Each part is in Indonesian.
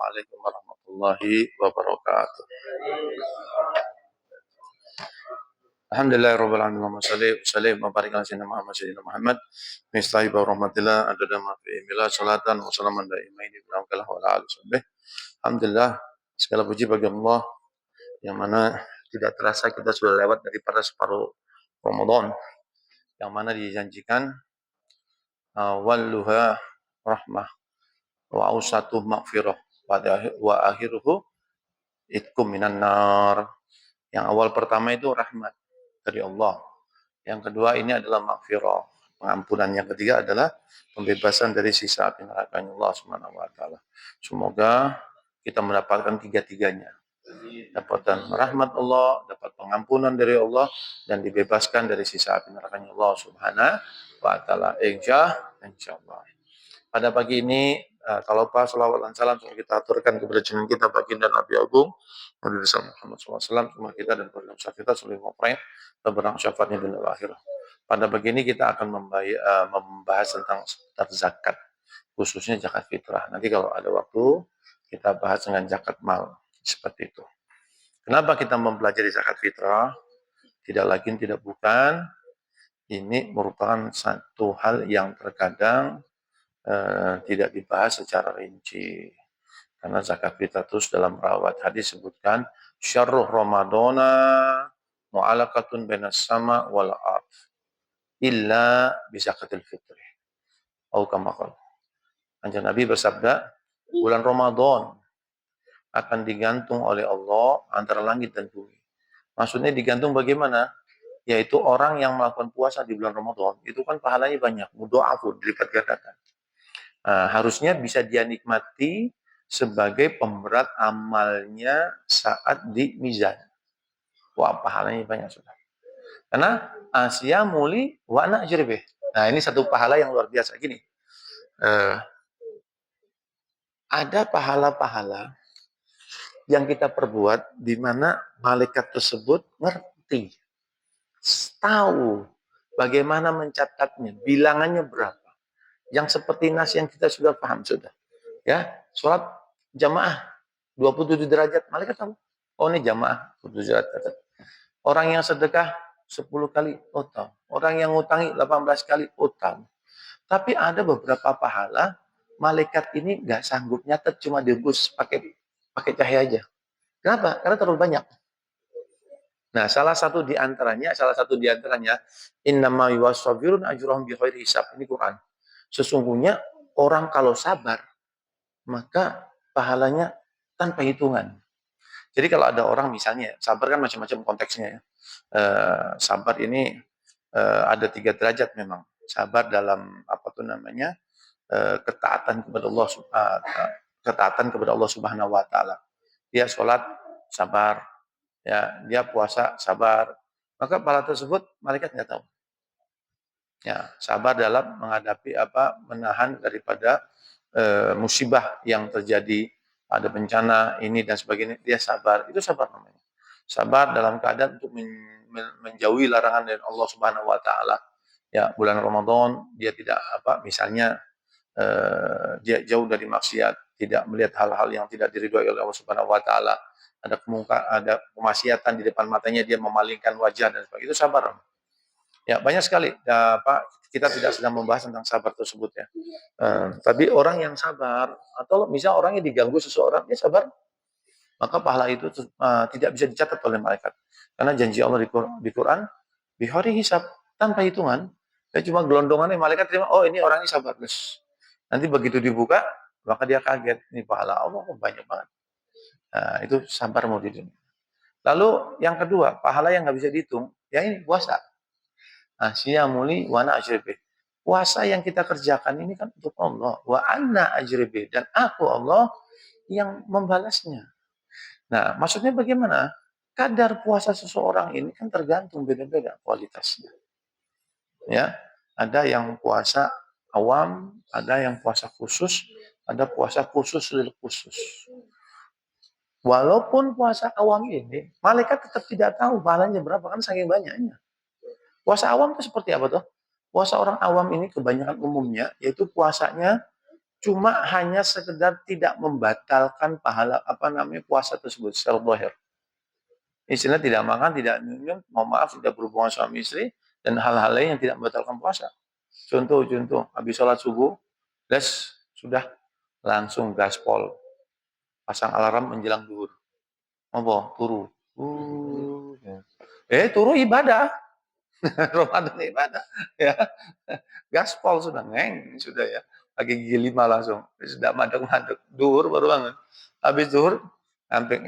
Assalamualaikum warahmatullahi wabarakatuh. Alhamdulillahirabbil alamin wa sallim wa barik ala sayyidina Muhammad mistahi wa rahmatillah adada ma fi milad salatan wa salaman daimaini bi wa ala alihi sahbihi. Alhamdulillah, segala puji bagi Allah yang mana tidak terasa kita sudah lewat daripada separuh Ramadan yang mana dijanjikan walluha rahmah wa ausatuh maghfirah wa akhiruhu itkum minan nar. Yang awal pertama itu rahmat dari Allah. Yang kedua ini adalah maghfirah, pengampunan. Yang ketiga adalah pembebasan dari sisa api neraka Allah Subhanahu wa taala. Semoga kita mendapatkan tiga-tiganya. Dapatkan rahmat Allah, dapat pengampunan dari Allah, dan dibebaskan dari sisa api neraka Allah Subhanahu wa taala. Insyaallah. Pada pagi ini, kalau pas salawat dan salam kita aturkan kepada junjungan kita baginda Nabi Agung Nabi Muhammad SAW, semua kita dan keluarga besar kita seluruh mu'min dan berang syafaatnya dunia akhirat. Pada pagi ini kita akan membahas tentang seputar zakat, khususnya zakat fitrah. Nanti kalau ada waktu kita bahas dengan zakat mal seperti itu. Kenapa kita mempelajari zakat fitrah? Tidak lagi tidak bukan, ini merupakan satu hal yang terkadang tidak dibahas secara rinci. Karena zakat fitrah terus dalam rawat hadis sebutkan syarruh ramadana mu'alaqatun bainas sama wal ard illa bi zakatil fitri. Atau kama qala. Anjing Nabi bersabda, bulan Ramadan akan digantung oleh Allah antara langit dan bumi. Maksudnya digantung bagaimana? Yaitu orang yang melakukan puasa di bulan Ramadan, itu kan pahalanya banyak, mudha'afun, dilipat gandakan. Harusnya bisa dia nikmati sebagai pemberat amalnya saat di mizan. Wah, pahalanya banyak sudah. Karena Asia muli wa ana ajribih. Nah, ini satu pahala yang luar biasa gini. Ada pahala-pahala yang kita perbuat di mana malaikat tersebut ngerti, tahu bagaimana mencatatnya, bilangannya berapa. Yang seperti nas yang kita sudah paham sudah. Ya, sholat jamaah 27 derajat, malaikat tahu. Oh, ini jamaah 27 derajat. Orang yang sedekah 10 kali, oh tahu. Orang yang ngutangi 18 kali, oh tahu. Tapi ada beberapa pahala malaikat ini nggak sanggup nyatet, cuma dihembus pakai cahaya aja. Kenapa? Karena terlalu banyak. Nah, salah satu di antaranya innama yuwassabirun ajrahum bighairi hisab. Ini Quran. Sesungguhnya orang kalau sabar, maka pahalanya tanpa hitungan. Jadi kalau ada orang misalnya, sabar kan macam-macam konteksnya ya. Sabar ini ada 3 derajat memang. Sabar dalam ketaatan kepada Allah Subhanahu wa taala. Dia sholat sabar, ya, dia puasa sabar. Maka pahala tersebut malaikat nggak tahu. Ya, sabar dalam menghadapi menahan daripada musibah yang terjadi, ada bencana ini dan sebagainya, dia sabar. Itu sabar namanya. Sabar dalam keadaan untuk menjauhi larangan dari Allah Subhanahu wa taala. Ya, bulan Ramadan dia tidak misalnya dia jauh dari maksiat, tidak melihat hal-hal yang tidak diridhoi oleh Allah Subhanahu wa taala. Ada kemaksiatan di depan matanya, dia memalingkan wajah dan sebagainya. Itu sabar. Ya, banyak sekali. Kita tidak sedang membahas tentang sabar tersebut ya. Tapi orang yang sabar, atau misal orangnya diganggu seseorang, dia sabar, maka pahala itu tidak bisa dicatat oleh malaikat. Karena janji Allah di Quran, bihari hisab, tanpa hitungan. Ya, cuma gelondongannya malaikat terima, oh ini orangnya sabar. Terus nanti begitu dibuka, maka dia kaget. Ini pahala Allah banyak banget. Nah, itu sabar mau di dunia. Lalu yang kedua, pahala yang nggak bisa dihitung, ya ini puasa. Muli wa ana ajribih. Puasa yang kita kerjakan ini kan untuk Allah. Wa ana ajribih. Dan aku Allah yang membalasnya. Nah, maksudnya bagaimana? Kadar puasa seseorang ini kan tergantung beda-beda kualitasnya. Ya, ada yang puasa awam, ada yang puasa khusus, ada puasa khusus lil khusus. Walaupun puasa awam ini, malaikat tetap tidak tahu pahalanya berapa, kan saking banyaknya. Puasa awam itu seperti apa tuh? Puasa orang awam ini kebanyakan umumnya yaitu puasanya Cuma hanya sekedar tidak membatalkan pahala puasa tersebut secara zahir. Istilah tidak makan, tidak minum, mohon maaf, tidak berhubungan suami istri, dan hal-hal lain yang tidak membatalkan puasa. Contoh, habis sholat subuh, sudah langsung gaspol, pasang alarm menjelang duhur. Apa? Turu. Turu ibadah. Ramadan ibadah. Ya. Gaspol sudah, sudah ya. Pakai gigi 5 langsung. Sudah madek-madek. Duhur baru bangun. Habis duhur, sampai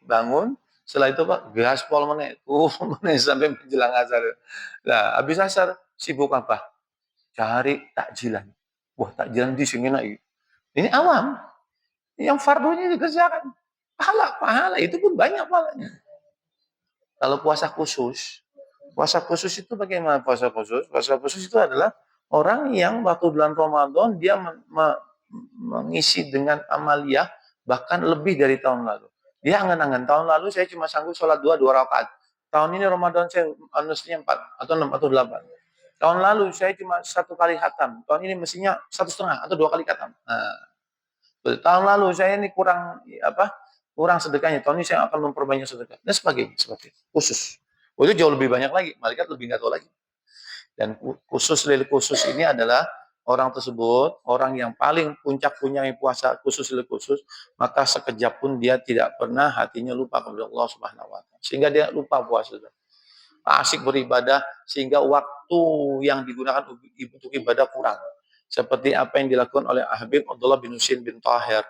bangun. Setelah itu Pak, gaspol meneh. Meneh sampai menjelang asar. Nah, habis asar, sibuk apa? Cari takjilan. Wah, takjilan di sini lagi. Ini awam. Yang fardunya dikerjakan. Pahala itu pun banyak pahalanya. Kalau puasa khusus itu bagaimana puasa khusus? Puasa khusus itu adalah orang yang waktu bulan Ramadan dia mengisi dengan amaliyah bahkan lebih dari tahun lalu. Dia angan-angan, tahun lalu saya cuma sanggup sholat dua rakaat. Tahun ini Ramadan saya mestinya 4 atau 6 atau 8. Tahun lalu saya cuma 1 kali khatam. Tahun ini mestinya 1,5 atau 2 kali khatam. Nah, tahun lalu saya ini kurang sedekahnya. Tahun ini saya akan memperbanyak sedekah dan sebagainya, seperti itu. Khusus. Itu jauh lebih banyak lagi. Malaikat lebih nggak tahu lagi. Dan khusus ini adalah orang tersebut, orang yang paling puncak punya puasa khusus, maka sekejap pun dia tidak pernah hatinya lupa kepada Allah Subhanahu wa taala. Sehingga dia lupa puasa. Asik beribadah sehingga waktu yang digunakan untuk ibadah kurang. Seperti apa yang dilakukan oleh Habib Abdullah bin Husain bin Tahir.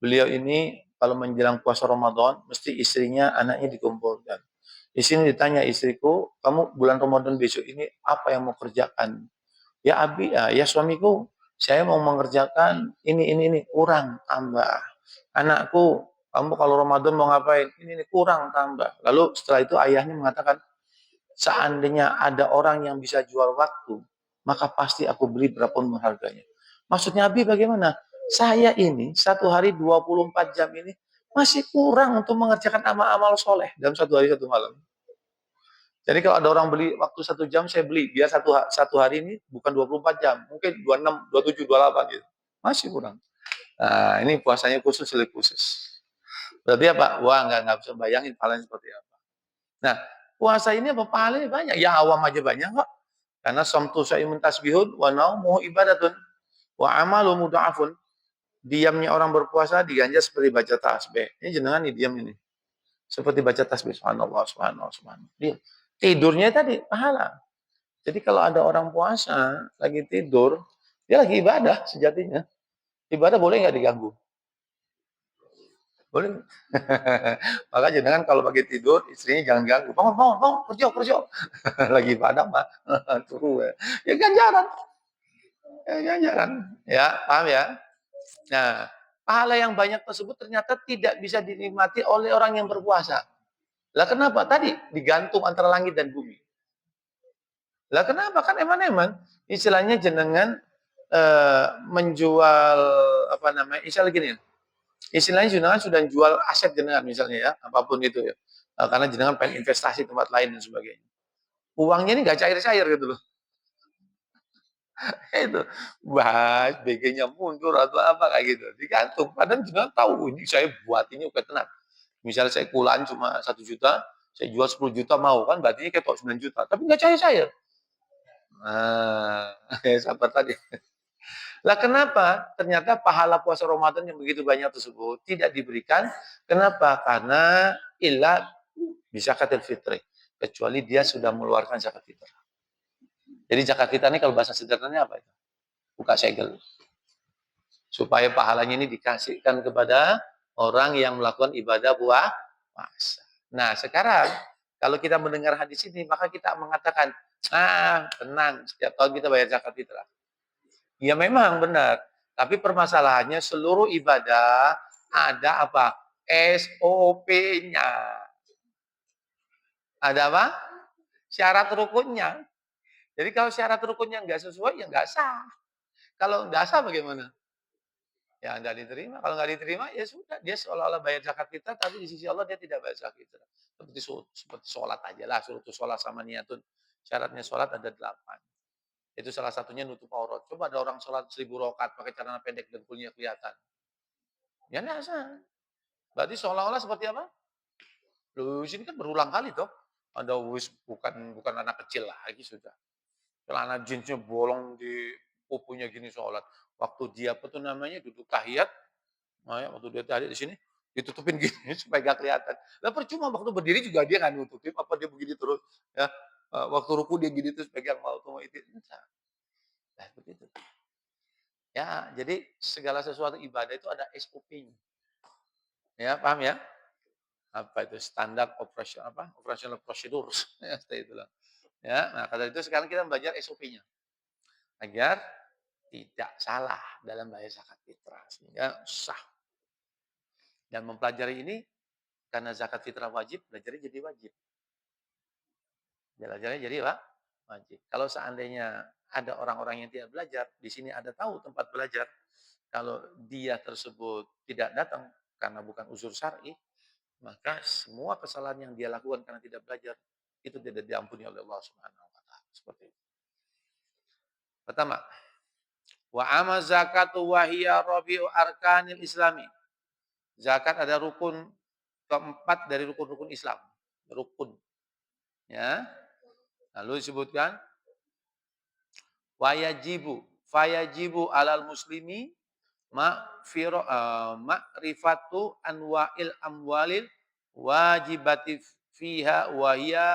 Beliau ini kalau menjelang puasa Ramadan, mesti istrinya, anaknya dikumpulkan. Di sini ditanya istriku, kamu bulan Ramadan besok ini apa yang mau kerjakan? Ya Abi, ya suamiku, saya mau mengerjakan ini, kurang tambah. Anakku, kamu kalau Ramadan mau ngapain? Ini kurang tambah. Lalu setelah itu ayahnya mengatakan, seandainya ada orang yang bisa jual waktu, maka pasti aku beli berapapun harganya. Maksudnya Abi bagaimana? Saya ini 1 hari 24 jam ini masih kurang untuk mengerjakan amal-amal soleh dalam 1 hari 1 malam. Jadi kalau ada orang beli waktu 1 jam, saya beli. Biar satu hari ini bukan 24 jam. Mungkin 26, 27, 28 gitu. Masih kurang. Nah, ini puasanya khusus. Berarti apa? Wah, nggak bisa bayangin pahalanya seperti apa. Nah, puasa ini apa? Pahalanya banyak. Ya awam aja banyak kok. Karena somtu sa'imun tasbihun wa naumuhu ibadatun wa amalu mudha'afun. Diamnya orang berpuasa diganjar seperti baca tasbih. Ini jenengan nih diam ini. Seperti baca tasbih. Subhanallah, subhanallah, subhanallah. Dia tidurnya tadi pahala. Jadi kalau ada orang puasa lagi tidur, dia lagi ibadah sejatinya. Ibadah boleh nggak diganggu? Boleh. Maka jangan kalau pagi tidur istrinya jangan ganggu. Bangun, kerja. Lagi ibadah mah turu ya. Ya ganjaran. Ya, paham ya? Nah, pahala yang banyak tersebut ternyata tidak bisa dinikmati oleh orang yang berpuasa. Lah kenapa? Tadi digantung antara langit dan bumi. Lah kenapa? Kan eman-eman istilahnya jenengan menjual istilah gini ya. Istilahnya jenengan sudah jual aset jenengan misalnya ya, apapun itu ya. Karena jenengan pengen investasi tempat lain dan sebagainya. Uangnya ini nggak cair-cair gitu loh. Itu bahas BG-nya mundur atau apa kayak gitu. Digantung. Padahal jenengan tahu ini saya buat ini oke tenang. Misalnya saya kulan cuma 1 juta, saya jual 10 juta mau kan berarti kayak 9 juta. Tapi nggak cair-cair. Nah, sabar tadi. Lah kenapa? Ternyata pahala puasa Ramadan yang begitu banyak tersebut tidak diberikan. Kenapa? Karena illa bizakatil fitri. Kecuali dia sudah mengeluarkan zakat fitrah. Jadi zakat fitrah ini kalau bahasa sederhananya apa itu? Buka segel. Supaya pahalanya ini dikasihkan kepada orang yang melakukan ibadah puasa. Nah sekarang kalau kita mendengar hadis ini maka kita mengatakan, tenang setiap tahun kita bayar zakat fitrah. Ya memang benar. Tapi permasalahannya seluruh ibadah ada apa? SOP-nya. Ada apa? Syarat rukunnya. Jadi kalau syarat rukunnya nggak sesuai, ya nggak sah. Kalau nggak sah bagaimana? Ya nggak diterima. Kalau nggak diterima, ya sudah. Dia seolah-olah bayar zakat fitrah, tapi di sisi Allah dia tidak bayar zakat fitrah. Seperti sholat aja lah. Suruh sholat sama niatun. Syaratnya sholat ada 8. Itu salah satunya nutup aurat. Coba ada orang sholat 1000 rakaat pakai celana pendek dan dengkulnya kelihatan. Ya nggak sah. Berarti seolah-olah seperti apa? Loh, di sini kan berulang kali toh. Ada bukan anak kecil lagi sudah. Celana jeansnya bolong di pupunya gini sholat. Waktu dia apa tuh namanya duduk tahiyat, nah ya, waktu dia tahiyat di sini ditutupin gini supaya gak kelihatan. Lah percuma waktu berdiri juga dia nggak nutupin, apa dia begini terus ya. Waktu ruku dia gini terus pegang mau itu. Nah, begitu. Ya, jadi segala sesuatu ibadah itu ada SOP-nya. Ya, paham ya? Apa itu standar operational procedures ya, seperti itulah. Ya, nah kata itu sekarang kita belajar SOP-nya agar tidak salah dalam bayar zakat fitrah sehingga sah. Dan mempelajari ini karena zakat fitrah wajib, belajarnya jadi wajib. Belajarnya jadi wajib. Kalau seandainya ada orang-orang yang tidak belajar, di sini ada tahu tempat belajar, kalau dia tersebut tidak datang karena bukan uzur syar'i, maka semua kesalahan yang dia lakukan karena tidak belajar itu tidak diampuni oleh Allah Subhanahu wa taala. Seperti itu. Pertama, wa amma zakatu wa hiya rabi'u arkanil islami. Zakat ada rukun keempat dari rukun-rukun Islam. Rukun. Ya. Lalu disebutkan fayajibu alal muslimi ma'rifatu anwa'il amwalil wajibati fiha wa hiya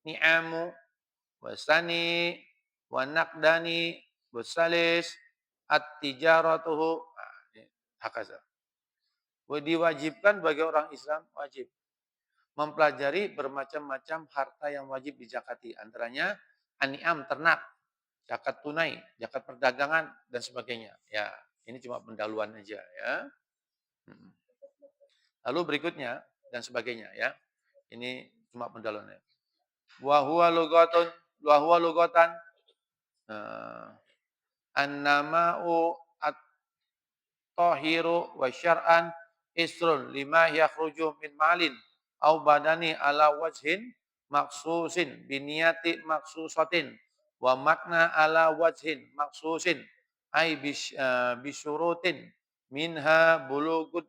ni'amu wasani wa naqdani wasalis at-tijaratuhu hakaza. Diwajibkan bagi orang Islam wajib mempelajari bermacam-macam harta yang wajib dizakati, antaranya ani'am ternak, zakat tunai, zakat perdagangan dan sebagainya. Ya, ini cuma pendahuluan aja ya. Lalu berikutnya dan sebagainya ya. Ini cuma pendahuluannya. Wa huwa lugatan annama'u at-tahiru wa syar'an isrun lima yakhruju min malin au badani ala wajhin maksusin biniyati maksusatin wa makna ala wajhin maksusin ay bisyurutin minha bulugun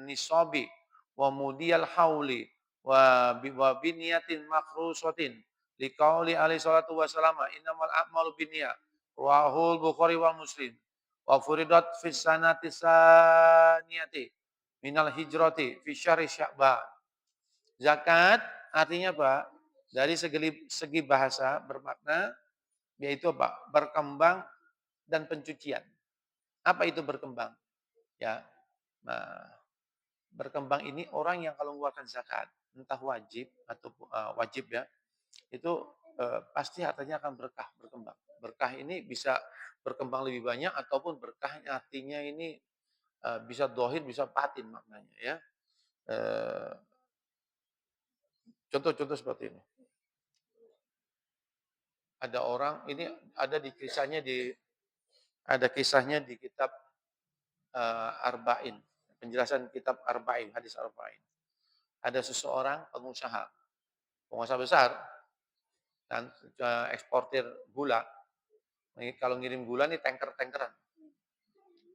nisabi wa mudiyal hauli wa biniyatin makrusatin liqauli alaihi salatu wasallam innamal a'malu binniyat rawahul Bukhari wa Muslim wa furidat fis sanati saniyati minal hijrati fi syahri Sya'ban. Zakat artinya apa? Dari segi bahasa bermakna yaitu apa? Berkembang dan pencucian. Apa itu berkembang? Ya. Nah, berkembang ini orang yang kalau mengeluarkan zakat, entah wajib atau wajib ya, itu pasti hartanya akan berkembang. Berkah ini bisa berkembang lebih banyak ataupun berkah artinya ini bisa dohir, bisa batin maknanya ya. Contoh-contoh seperti ini. Ada orang ini ada kisahnya di kitab Arba'in, penjelasan kitab Arba'in, hadis Arba'in. Ada seseorang pengusaha besar dan eksportir gula. Kalau ngirim gula nih tanker-tankeran.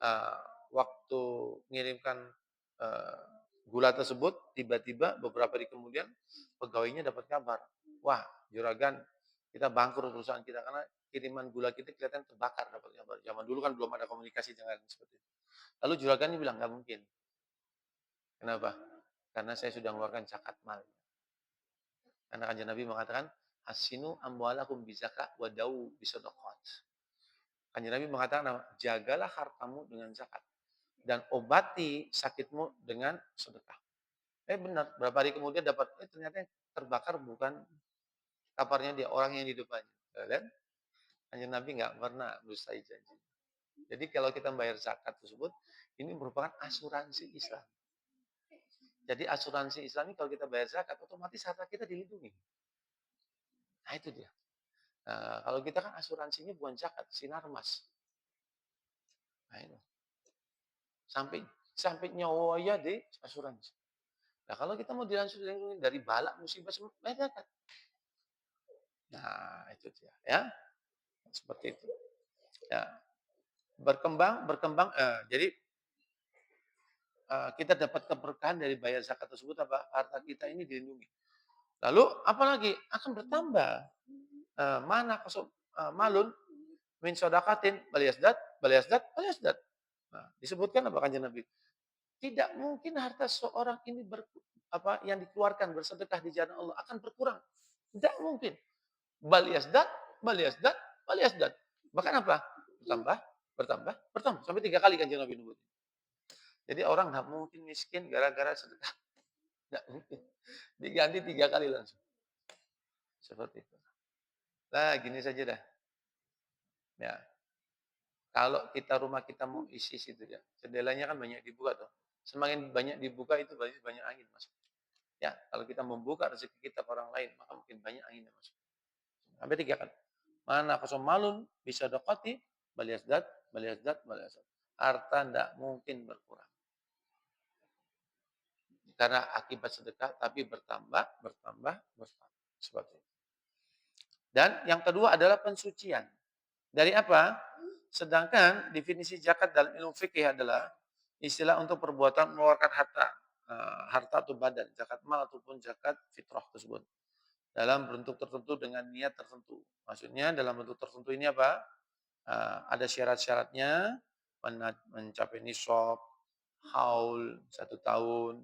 Uh, Waktu ngirimkan uh, gula tersebut, tiba-tiba beberapa hari kemudian pegawainya dapat kabar, wah juragan kita bangkrut perusahaan kita karena kiriman gula kita kelihatan terbakar, dapat kabar. Zaman dulu kan belum ada komunikasi dengan seperti itu. Lalu juragannya bilang nggak mungkin. Kenapa? Karena saya sudah mengeluarkan zakat mal. Karena kanjeng Nabi mengatakan hasinu amwalakum bizakah wadau bisadaqat. Kanjeng Nabi mengatakan jagalah hartamu dengan zakat dan obati sakitmu dengan sedekah. Benar, berapa hari kemudian dapat, ternyata yang terbakar bukan kabarnya dia, orang yang di depannya. Dan kanjeng Nabi nggak pernah dustai janji. Jadi kalau kita membayar zakat tersebut, ini merupakan asuransi Islam. Jadi asuransi Islam ini kalau kita bayar zakat, otomatis harta kita dilindungi. Nah itu dia. Nah, kalau kita kan asuransinya bukan zakat, sinarmas. Nah itu. Sampai nyawa ya di asuransi. Nah kalau kita mau dilindungi dari balak musibah semua, bayar zakat. Nah, itu dia ya. Seperti itu. Ya, jadi kita dapat keberkahan dari bayar zakat tersebut apa? Harta kita ini dilindungi. Lalu apalagi akan bertambah. Mana malun min sodakatin baliasdat, baliasdat, baliasdat. Nah, disebutkan apa kanjeng Nabi? Tidak mungkin harta seorang ini yang dikeluarkan bersedekah di jalan Allah akan berkurang. Tidak mungkin. Baliasdat, baliasdat, baliasdat. Bahkan apa? Bertambah, bertambah, bertambah. Sampai 3 kali kanjeng Nabi menyebut. Jadi orang nggak mungkin miskin gara-gara sedekah. Nggak mungkin. Diganti 3 kali langsung. Seperti itu. Nah, gini saja dah. Ya, kalau rumah kita mau isi situ ya, jendelanya kan banyak dibuka tuh. Semakin banyak dibuka itu banyak banyak angin masuk. Ya, kalau kita membuka rezeki kita ke orang lain, maka mungkin banyak angin yang masuk. Sampai 3 kali. Mana malun bisa dokati, baliasdat, baliasdat, baliasdat. Harta tidak mungkin berkurang. Karena akibat sedekah, tapi bertambah, bertambah, bertambah. Seperti itu. Dan yang kedua adalah pensucian. Dari apa? Sedangkan definisi zakat dalam ilmu fikih adalah istilah untuk perbuatan mengeluarkan harta, harta atau badan, zakat mal ataupun zakat fitrah tersebut. Dalam bentuk tertentu dengan niat tertentu. Maksudnya dalam bentuk tertentu ini apa? Ada syarat-syaratnya, mencapai nisab, haul 1 tahun,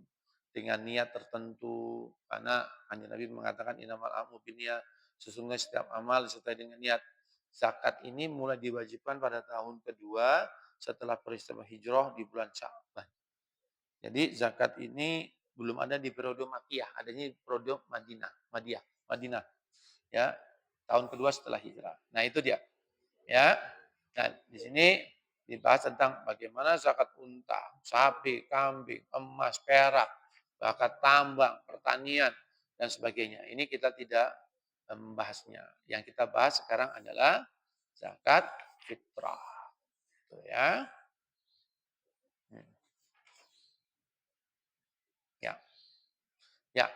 dengan niat tertentu. Karena hanya Nabi mengatakan innamal a'malu binniyat, sesungguhnya setiap amal disertai dengan niat. Zakat ini mulai diwajibkan pada tahun kedua setelah peristiwa hijrah di bulan Sya'ban. Jadi zakat ini belum ada di periode Makkiyah, adanya di periode Madinah, ya, tahun kedua setelah hijrah. Nah, itu dia. Ya. Nah, di sini dibahas tentang bagaimana zakat unta, sapi, kambing, emas, perak, bakat tambang, pertanian, dan sebagainya. Ini kita tidak membahasnya. Yang kita bahas sekarang adalah zakat fitrah. Itu ya. Hmm. Ya. Ya.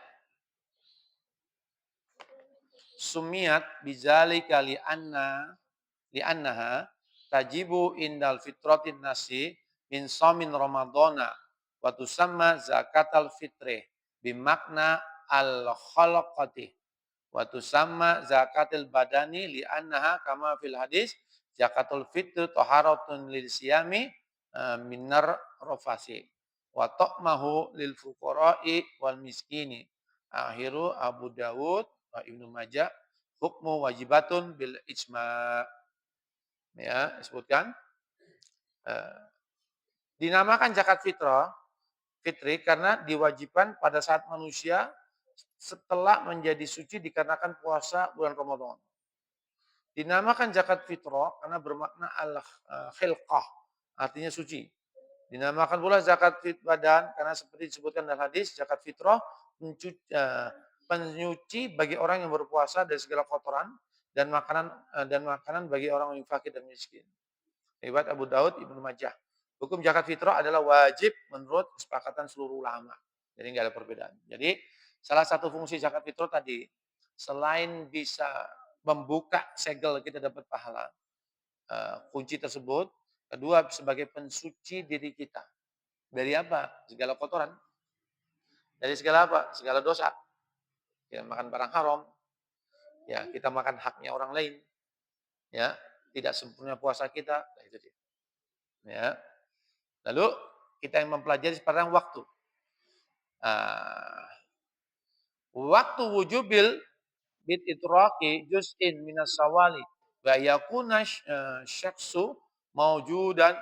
Sumiat bizalika li'annaha tajibu indal fitratin nasi min somin ramadana wa tusamma zakatal fitrih bimakna al-khalaqati wa tusamma zakatil badani li'annaha kama fil hadis zakatul fitr taharatun lil siyami minar rofasi wa ta'mahu lil fuqara'i wal miskini akhiru Abu Dawud wa Ibnu Majah hukmu wajibatun bil ijma'. Ya, disebutkan dinamakan zakat fitri karena diwajibkan pada saat manusia setelah menjadi suci dikarenakan puasa bulan Ramadan. Dinamakan zakat fitrah karena bermakna al-khilqah, artinya suci. Dinamakan pula zakat badan karena seperti disebutkan dalam hadis, zakat fitrah penyuci bagi orang yang berpuasa dari segala kotoran dan makanan bagi orang yang fakir dan miskin. Riwayat Abu Daud, Ibnu Majah. Hukum zakat fitrah adalah wajib menurut kesepakatan seluruh ulama. Jadi nggak ada perbedaan. Jadi salah satu fungsi zakat fitrah tadi, selain bisa membuka segel kita dapat pahala, kunci tersebut, kedua sebagai pensuci diri kita. Dari apa? Segala kotoran. Dari segala apa? Segala dosa. Kita makan barang haram, ya kita makan haknya orang lain, ya tidak sempurna puasa kita, nah itu dia. Ya. Lalu kita yang mempelajari sekarang waktu. Uh, Waktu wujubil bit itraqi juz'in minas sawali wa yakuna syaksu mawjudan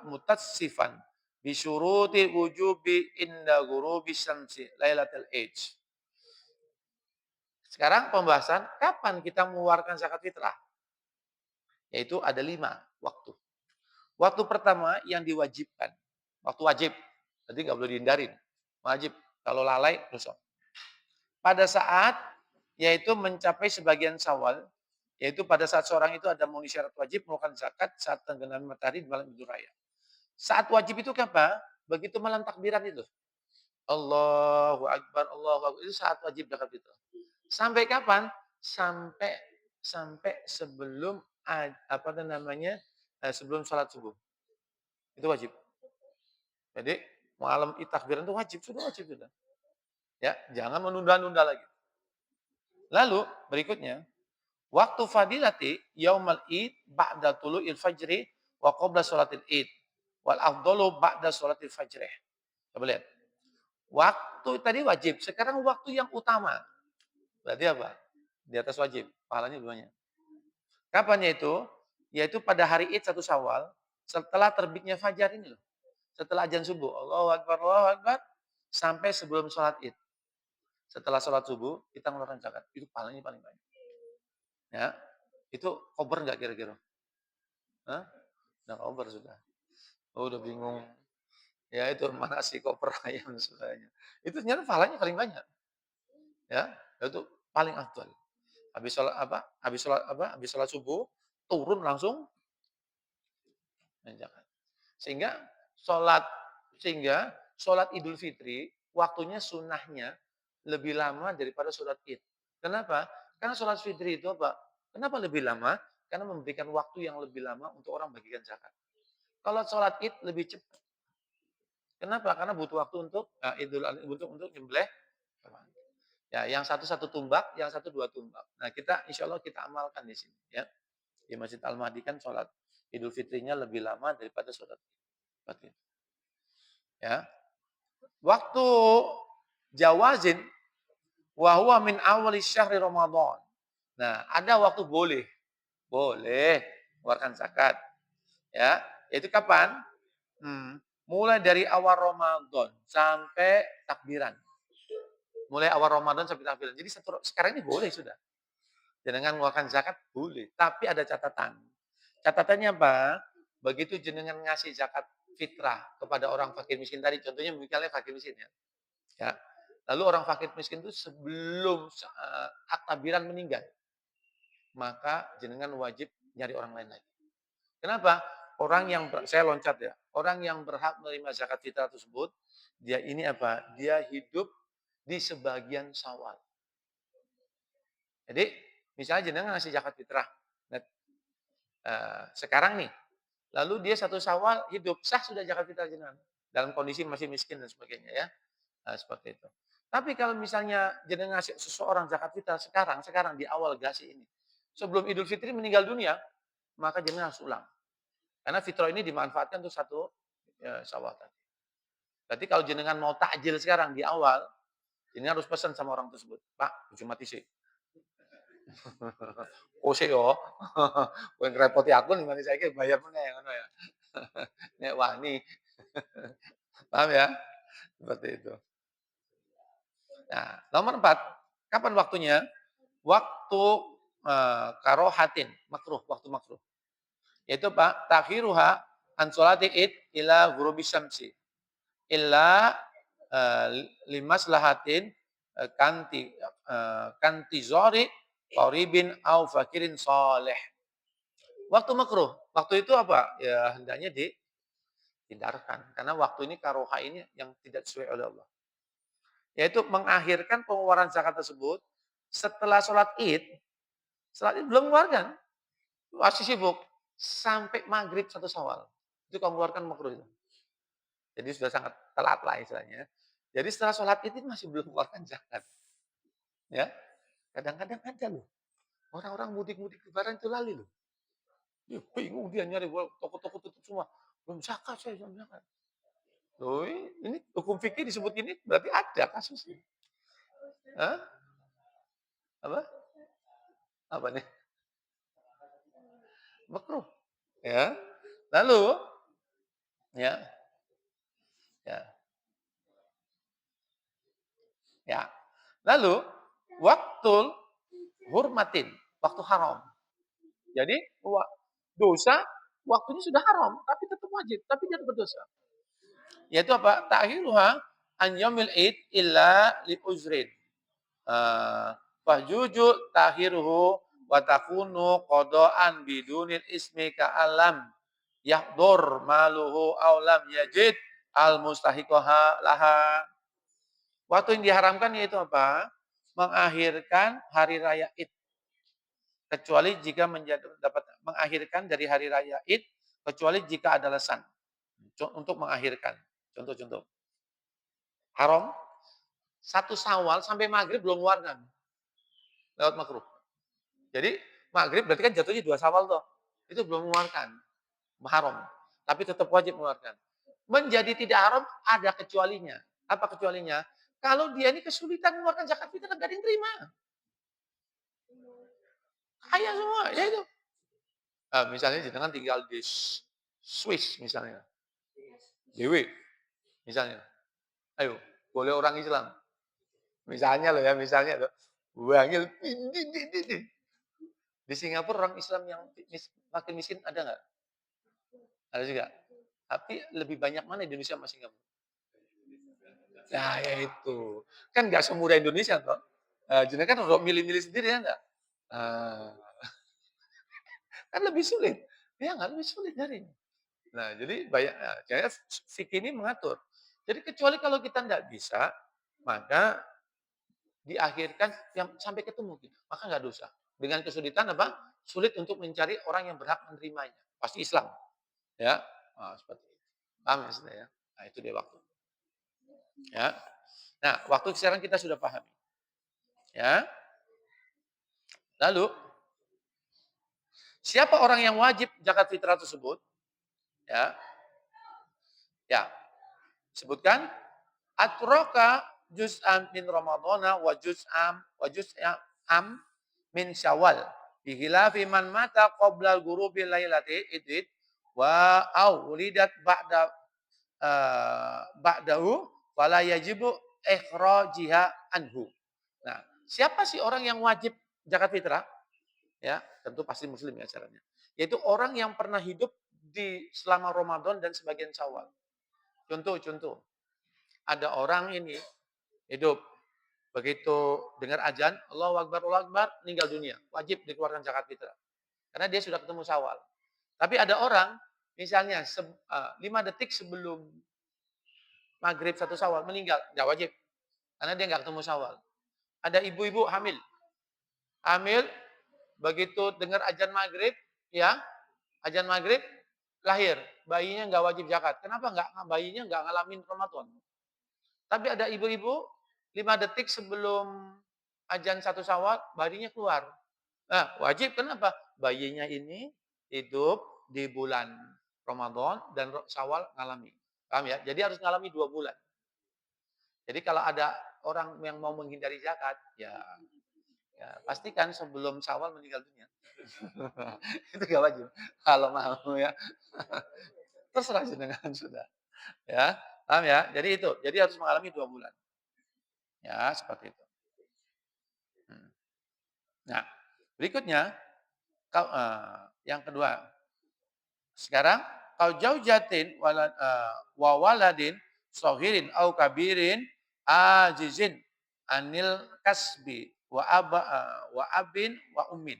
mutassifan bi syuruti wujubi inda ghurubi syamsi lailatul id. Sekarang pembahasan kapan kita mengeluarkan zakat fitrah? Yaitu ada 5 waktu. Waktu pertama yang diwajibkan. Waktu wajib. Jadi nggak boleh dihindarin. Wajib. Kalau lalai, dosa. Pada saat yaitu mencapai sebagian Syawal, yaitu pada saat seorang itu ada memenuhi syarat wajib mengeluarkan zakat saat tenggelam matahari di malam Idul Raya. Saat wajib itu apa? Begitu malam takbiran itu. Allahu Akbar, Allahu Akbar. Itu saat wajib zakat fitrah. Sampai kapan? sampai sampai sebelum apa namanya, sebelum sholat subuh. Itu wajib. Jadi malam takbiran itu wajib, sudah wajib sudah. Ya, jangan menunda-nunda lagi. Lalu berikutnya, waktu fadilati yaumal id ba'da tulu'il fajri wa qabla sholatil id. Wal afdalu ba'da sholatil fajri. Coba lihat. Waktu tadi wajib, sekarang waktu yang utama. Berarti apa? Di atas wajib, pahalanya duanya. Kapan yaitu? Yaitu pada hari Id 1 Syawal, setelah terbitnya fajar ini loh. Setelah azan subuh, Allahu Akbar, sampai sebelum sholat Id. Setelah sholat subuh, kita mengeluarkan zakat. Itu pahalanya paling banyak. Ya, itu kober nggak kira-kira? Hah? Udah kober sudah. Oh, udah bingung. Ya itu mana sih koper ayam sebenarnya. Itu ternyata pahalanya paling banyak. Ya, itu paling afdal. Habis sholat apa? Habis sholat subuh, turun langsung zakat. Sehingga sholat sehingga sholat Idul Fitri waktunya sunnahnya lebih lama daripada sholat Id. Kenapa? Karena sholat Fitri itu apa? Kenapa lebih lama? Karena memberikan waktu yang lebih lama untuk orang bagikan zakat. Kalau sholat Id lebih cepat. Kenapa? Karena butuh waktu untuk untuk nyembelih. Ya, yang satu tumbak, yang satu 2 tumbak. Nah, kita insya Allah kita amalkan di sini ya. Di Masjid Al-Mahdi kan sholat Idul Fitrinya lebih lama daripada sholat Id. Ya. Waktu jawazin wa huwa min awali syahri Ramadan. Nah, ada waktu boleh. Boleh mengeluarkan zakat. Ya, itu kapan? Mulai dari awal Ramadan sampai takbiran. Mulai awal Ramadan sampai takbiran. Jadi sekarang ini boleh sudah. Jenengan mengeluarkan zakat boleh, tapi ada catatan. Catatannya apa? Begitu jenengan ngasih zakat fitrah kepada orang fakir miskin tadi, contohnya misalnya fakir miskin ya. Ya. Lalu orang fakir miskin itu sebelum takbiran meninggal, maka jenengan wajib nyari orang lain lagi. Kenapa? Orang yang saya loncat ya, orang yang berhak menerima zakat fitrah tersebut, dia ini apa? Dia hidup di sebagian Syawal. Jadi, misalnya jenengan ngasih zakat fitrah. Nah, sekarang nih, lalu dia 1 Syawal hidup, sah sudah zakat fitrah jenengan. Dalam kondisi masih miskin dan sebagainya ya. Seperti itu. Tapi kalau misalnya jenengan ngasih seseorang zakat fitrah sekarang di awal gasi ini. Sebelum Idul Fitri meninggal dunia, maka jenengan harus ulang. Karena fitrah ini dimanfaatkan untuk 1 Syawal tadi. Berarti kalau jenengan mau takjil sekarang di awal, jenengan harus pesan sama orang tersebut. Pak, cuma tisi. Kose yo. Kowe ngrepoti aku nih saiki bayar meneh ngono ya. Nek wani. Paham ya? Seperti itu. Nah, nomor 4, kapan waktunya? Waktu karohatin, makruh, waktu makruh. Yaitu Pak, takhiruha an sholati id ila ghurubi syamsi. Illa limaslahatin kanti zori qaribin au fakirin soleh. Waktu makruh. Waktu itu apa? Ya hendaknya dihindarkan. Karena waktu ini karoha ini yang tidak sesuai oleh Allah. Yaitu mengakhirkan pengeluaran zakat tersebut setelah sholat id. Sholat id belum mengeluarkan. Masih sibuk. Sampai maghrib 1 Syawal. Itu kamu keluarkan makruh itu. Jadi sudah sangat telat lah istilahnya. Jadi setelah sholat id masih belum mengeluarkan zakat. Ya, kadang-kadang ada loh. Orang-orang mudik-mudik lebaran itu lali loh. Dia bingung dia nyari toko-toko tutup semua. Belum zakat saya, belum zakat. Loh, ini hukum fikih disebut ini berarti ada kasusnya. Hah? Apa? Apa nih? Makruh. Ya. Lalu ya, ya, ya. Lalu waktu hurmatin, waktu haram. Jadi dosa waktunya sudah haram, tapi tetap wajib, tapi dia berdosa. Yaitu apa? Ta'khiruha an yaumil id illa li uzrin. Fahjuju ta'khiruhu wa takunu qada'an bidunil ismi ka'alam yahdur maluhu aw lam yajid al mustahiqaha laha. Waktu yang diharamkan yaitu apa? Mengakhirkan hari raya Id. kecuali jika dapat mengakhirkan dari hari raya Id, kecuali jika ada alasan untuk mengakhirkan. Contoh-contoh, haram, satu Syawal sampai maghrib belum ngeluarkan, lewat makruh. Jadi maghrib berarti kan jatuhnya 2 Syawal tuh, itu belum mengeluarkan, haram. Tapi tetap wajib mengeluarkan. Menjadi tidak haram ada kecualinya. Apa kecualinya? Kalau dia ini kesulitan mengeluarkan zakat fitrah, nggak ada yang terima. Kaya semua, ya itu. Misalnya jenengan tinggal di Swiss misalnya, DW misalnya. Ayo, boleh orang Islam. Misalnya loh ya, misalnya loh. Wangil, di Singapura orang Islam yang makin miskin ada nggak? Ada juga. Tapi lebih banyak mana Indonesia sama Singapura? Nah, ya itu. Kan nggak semudah Indonesia toh. Jenengan kan udah milih-milih sendiri ya enggak? Eee, kan lebih sulit. Ya nggak, lebih sulit nyarinya. Nah, jadi banyak jadi fikih ini mengatur. Jadi kecuali kalau kita nggak bisa, maka diakhirkan yang sampai ketemu gitu, maka nggak dosa. Dengan kesulitan apa? Sulit untuk mencari orang yang berhak menerimanya. Pasti Islam, ya. Seperti itu. Paham ya, Saudara ya? Nah, itu dia waktu. Ya. Nah, waktu sekarang kita sudah pahami. Ya. Lalu, siapa orang yang wajib zakat fitrah tersebut? Ya. Ya, sebutkan atroka juz'an min ramadhana wa juz'am min syawal. Bihilafi man mata qoblal gurubi lailati idid wa au ulidat ba'dahu wala yajibu ikhrajiha anhu. Nah, siapa sih orang yang wajib zakat fitrah? Ya, tentu pasti muslim ya caranya. Yaitu orang yang pernah hidup di selama Ramadan dan sebagian Syawal. Contoh, ada orang ini hidup begitu dengar azan, Allahu Akbar, meninggal dunia. Wajib dikeluarkan zakat fitrah. Karena dia sudah ketemu Syawal. Tapi ada orang, misalnya 5 detik sebelum maghrib 1 Syawal meninggal, nggak wajib. Karena dia nggak ketemu Syawal. Ada ibu-ibu hamil. Hamil, begitu dengar azan maghrib, ya, azan maghrib, lahir. Bayinya nggak wajib zakat. Kenapa bayinya nggak ngalamin Ramadan? Tapi ada ibu-ibu 5 detik sebelum azan 1 Syawal, bayinya keluar. Nah, wajib kenapa? Bayinya ini hidup di bulan Ramadan dan Syawal ngalami. Paham ya? Jadi harus ngalami 2 bulan. Jadi kalau ada orang yang mau menghindari zakat, ya pastikan sebelum Syawal meninggal dunia. Itu gak wajib. Kalau mau ya. Terserah jenengan sudah. Ya, paham ya? Jadi itu. Jadi harus mengalami 2 bulan. Ya, seperti itu. Nah, berikutnya yang kedua. Sekarang kalau jauh jatin wa waladin sohirin au kabirin ajizin anil kasbi wa abin wa ummin.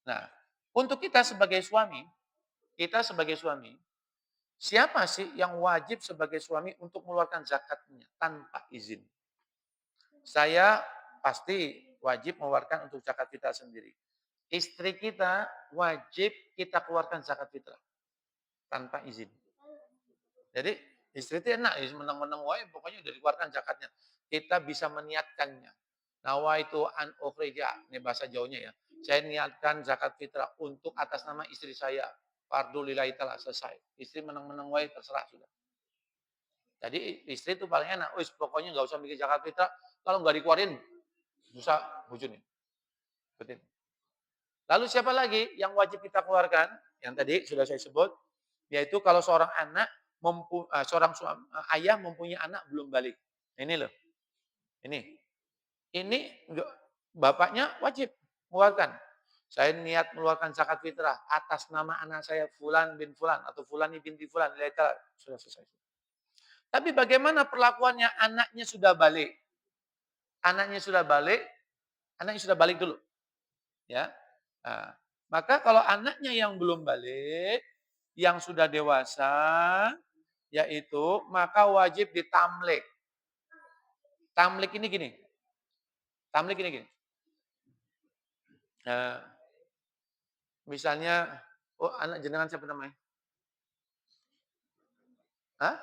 Nah, untuk kita sebagai suami, siapa sih yang wajib sebagai suami untuk mengeluarkan zakatnya tanpa izin? Saya pasti wajib mengeluarkan untuk zakat fitrah sendiri. Istri kita wajib kita keluarkan zakat fitrah tanpa izin. Jadi istri itu enak, ya menang-menang wae pokoknya udah dikeluarkan zakatnya. Kita bisa meniatkannya. Nawaitu an ukhrija, ini bahasa jauhnya ya. Saya niatkan zakat fitrah untuk atas nama istri saya. Fardu lillahi ta'ala selesai. Istri menang-menang wae terserah sudah. Jadi istri itu paling enak. Wis pokoknya nggak usah mikir zakat fitrah. Kalau nggak dikeluarin, susah bujuni. Betul. Lalu siapa lagi yang wajib kita keluarkan? Yang tadi sudah saya sebut, yaitu kalau seorang ayah mempunyai anak belum balik. Ini loh. Ini bapaknya wajib mengeluarkan. Saya niat mengeluarkan zakat fitrah atas nama anak saya Fulan bin Fulan atau Fulani binti Fulan. Sudah selesai. Tapi bagaimana perlakuannya anaknya sudah balik? Anaknya sudah balik dulu. Ya. Nah, maka kalau anaknya yang belum balik, yang sudah dewasa, yaitu maka wajib ditamlik. Tamlik ini gini. Tamlik ini gini. Misalnya, oh anak jenengan siapa namanya? Hah?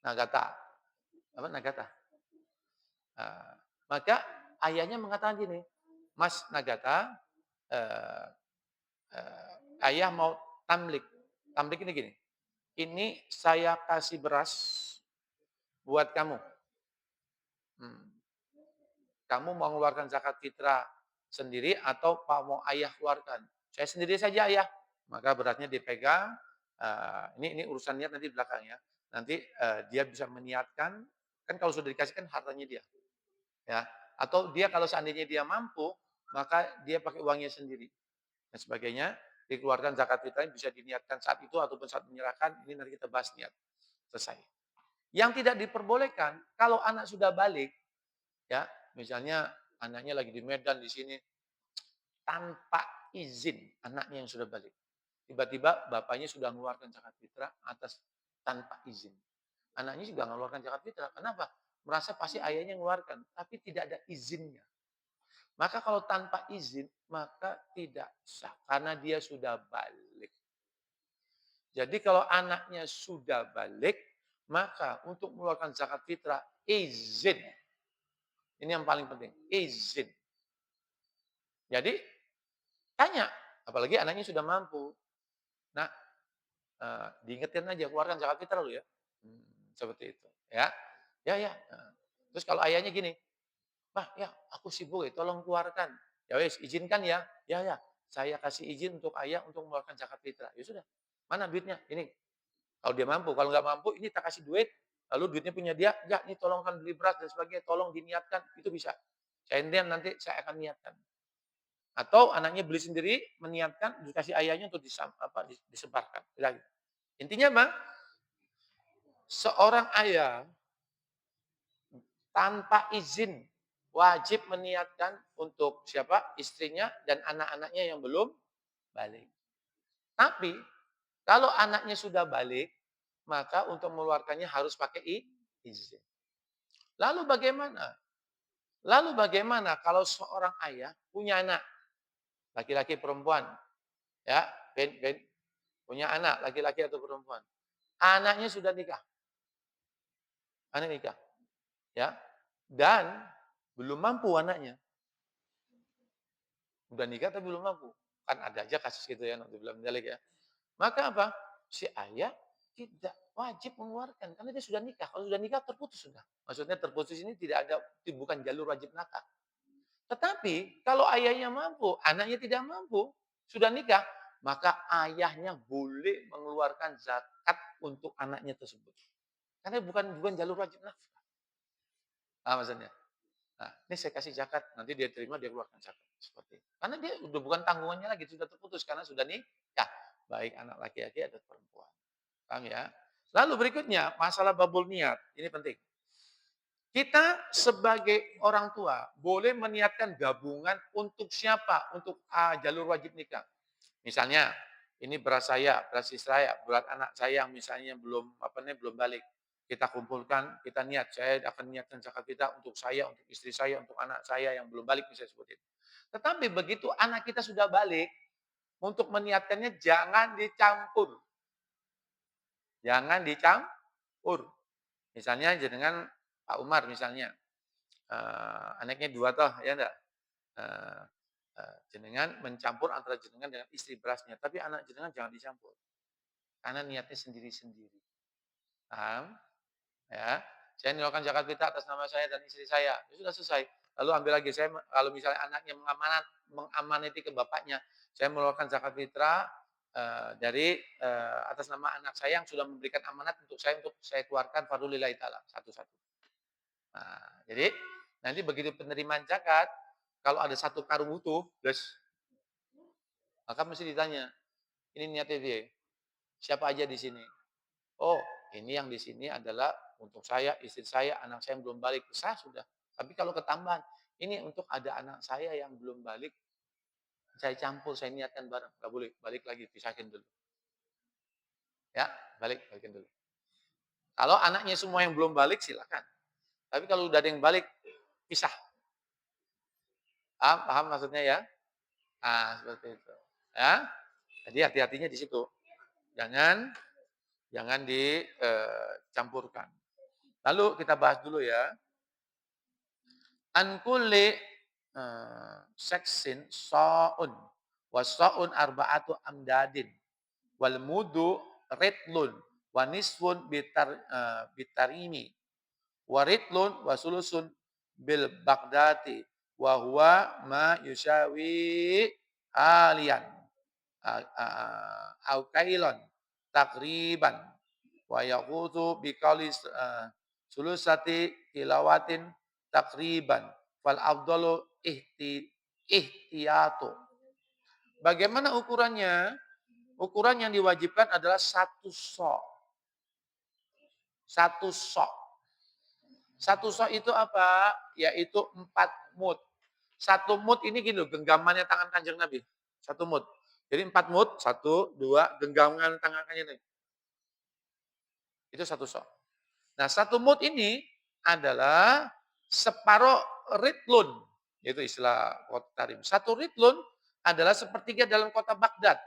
Nagata. Apa Nagata? Eee, maka ayahnya mengatakan gini, "Mas Nagata, eee ayah mau tamlik." Tamlik ini gini, "Ini saya kasih beras buat kamu. Hmm, kamu mau mengeluarkan zakat fitrah sendiri atau mau ayah keluarkan?" "Saya sendiri saja ayah." Maka beratnya dipegang, ini urusan niat nanti di belakang ya. Nanti, dia bisa meniatkan, kan kalau sudah dikasih kan hartanya dia, ya. Atau dia kalau seandainya dia mampu, maka dia pakai uangnya sendiri dan sebagainya, dikeluarkan zakat fitrahnya bisa diniatkan saat itu ataupun saat menyerahkan, ini nanti kita bahas niat, selesai. Yang tidak diperbolehkan, kalau anak sudah balik, ya, misalnya anaknya lagi di Medan di sini, tanpa izin anaknya yang sudah balik. Tiba-tiba bapaknya sudah mengeluarkan zakat fitrah atas tanpa izin. Anaknya juga mengeluarkan zakat fitrah. Kenapa? Merasa pasti ayahnya mengeluarkan, tapi tidak ada izinnya. Maka kalau tanpa izin, maka tidak sah karena dia sudah balik. Jadi kalau anaknya sudah balik, maka untuk mengeluarkan zakat fitrah izin. Ini yang paling penting, izin. Jadi tanya, apalagi anaknya sudah mampu. Nah, diingetin aja keluarkan zakat fitrah lu ya. Seperti itu, ya. Ya, ya. Terus kalau ayahnya gini, "Pak, ya aku sibuk ya, tolong keluarkan." "Ya wes, izinkan ya." "Ya, ya, saya kasih izin untuk ayah untuk mengeluarkan zakat fitrah." Ya sudah, "Mana duitnya?" "Ini." Kalau dia mampu, kalau nggak mampu, "Ini tak kasih duit." Lalu duitnya punya dia, "Ya, ini tolong kan beli beras dan sebagainya, tolong diniatkan." Itu bisa. Nanti saya akan niatkan. Atau anaknya beli sendiri, meniatkan, dikasih ayahnya untuk disebarkan. Udah gitu. Intinya apa? Seorang ayah tanpa izin wajib meniatkan untuk siapa? Istrinya dan anak-anaknya yang belum balik. Tapi kalau anaknya sudah balik, maka untuk mengeluarkannya harus pakai izin. Lalu bagaimana? Lalu bagaimana kalau seorang ayah punya anak, laki-laki perempuan, ya, punya anak laki-laki atau perempuan. Anaknya sudah nikah, anak nikah, ya. Dan belum mampu anaknya. Udah nikah tapi belum mampu. Kan ada aja kasus gitu ya, naudzubillah min dzalik ya. Maka apa? Si ayah tidak wajib mengeluarkan karena dia sudah nikah. Kalau sudah nikah terputus sudah. Maksudnya terputus ini tidak ada, bukan jalur wajib nakah. Tetapi kalau ayahnya mampu, anaknya tidak mampu, sudah nikah, maka ayahnya boleh mengeluarkan zakat untuk anaknya tersebut. Karena bukan bukan jalur wajib nafkah. Maksudnya. Nah, ini saya kasih zakat, nanti dia terima, dia keluarkan zakat. Seperti itu. Karena dia udah bukan tanggungannya lagi, sudah terputus karena sudah nikah. Baik anak laki-laki atau perempuan. Paham ya? Lalu berikutnya, masalah babul niat. Ini penting. Kita sebagai orang tua boleh meniatkan gabungan untuk siapa? Untuk jalur wajib nikah. Misalnya, ini beras saya, beras istri saya, berat anak saya yang misalnya belum belum balik. Kita kumpulkan, kita niat, saya akan niatkan zakat kita untuk saya, untuk istri saya, untuk anak saya yang belum balik misalnya seperti itu. Tetapi begitu anak kita sudah balik, untuk meniatkannya jangan dicampur. Jangan dicampur. Misalnya dengan Pak Umar misalnya, anaknya dua toh, ya enggak? Eh, jenengan mencampur antara jenengan dengan istri berasnya, tapi anak jenengan jangan dicampur. Karena niatnya sendiri-sendiri. Paham? Ya. Saya mengeluarkan zakat fitrah atas nama saya dan istri saya. Ya sudah selesai. Lalu ambil lagi saya kalau misalnya anaknya mengamanati ke bapaknya, saya mengeluarkan zakat fitrah dari atas nama anak saya yang sudah memberikan amanat untuk saya keluarkan fardhulillahi taala satu-satu. Nah, jadi nanti begitu penerimaan zakat, kalau ada satu karung utuh, maka mesti ditanya, ini niatnya dia, siapa aja di sini? Oh, ini yang di sini adalah untuk saya, istri saya, anak saya yang belum balik. Sah sudah. Tapi kalau ketambahan, ini untuk ada anak saya yang belum balik, saya campur, saya niatkan bareng. Gak boleh, balik lagi, pisahin dulu. Ya, balikin dulu. Kalau anaknya semua yang belum balik, silakan. Tapi kalau udah ada yang balik, pisah. Paham maksudnya ya? Seperti itu. Ya. Jadi hati-hatinya di situ. Jangan jangan dicampurkan. Lalu kita bahas dulu ya. An kulli seksin sa'un. Wasa'un arba'atu amdadin. Wal mudu ritlun. Wa nisfun bitarimi. Wa ritlun wa sulusun bil bagdati. Wa huwa ma yushawi alian. Au kailon. Takriban. Wa yaqutu biqauli sulusati kilawatin takriban. Fal afdalu ihtiyatu. Bagaimana ukurannya? Ukuran yang diwajibkan adalah satu sok. Satu sok. Satu sok itu apa? Yaitu 4 mud. Satu mud ini gini loh, genggamannya tangan Kanjeng Nabi. Satu mud. Jadi 4 mud, satu, dua, genggaman tangan Kanjeng Nabi. Itu satu sok. Nah, satu mud ini adalah separuh ritlun. Itu istilah kota tarim. Satu ritlun adalah sepertiga dalam kota Baghdad.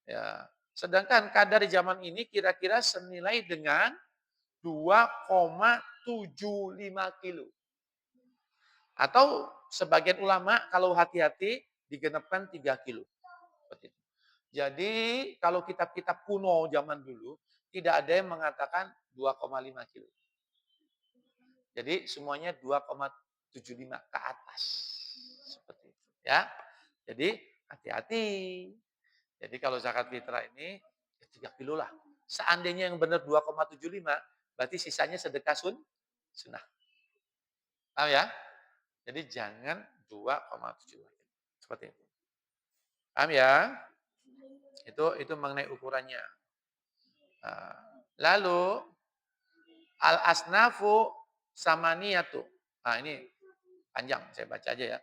Ya. Sedangkan kadar di zaman ini kira-kira senilai dengan 2,75 kilo. Atau sebagian ulama kalau hati-hati digenapkan 3 kilo. Seperti itu. Jadi kalau kitab-kitab kuno zaman dulu tidak ada yang mengatakan 2,5 kilo. Jadi semuanya 2,75 ke atas. Seperti itu ya. Jadi hati-hati. Jadi kalau zakat fitrah ini ya 3 kilo lah. Seandainya yang benar 2,75, berarti sisanya sedekah sunnah. Tahu ya? Jadi jangan 2,75. Seperti itu. Paham ya? Itu mengenai ukurannya. Nah, lalu al-asnafu samaniyatu. Nah, ini panjang, saya baca aja ya.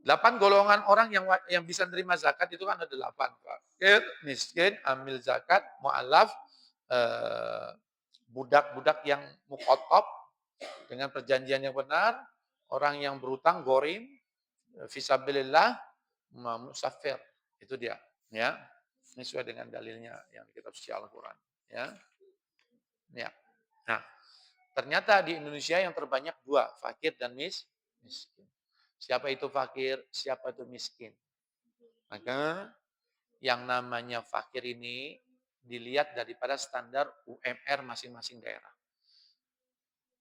8 golongan orang yang bisa terima zakat itu kan ada 8. Fakir, miskin, amil zakat, mu'alaf, budak-budak yang mukotob dengan perjanjian yang benar, orang yang berutang, gorim, fisabilillah, musafir. Itu dia. Ya. Ini sesuai dengan dalilnya yang di kitab suci Al-Quran. Ya. Ya. Nah, ternyata di Indonesia yang terbanyak 2, fakir dan miskin. Siapa itu fakir, siapa itu miskin. Maka yang namanya fakir ini dilihat daripada standar UMR masing-masing daerah.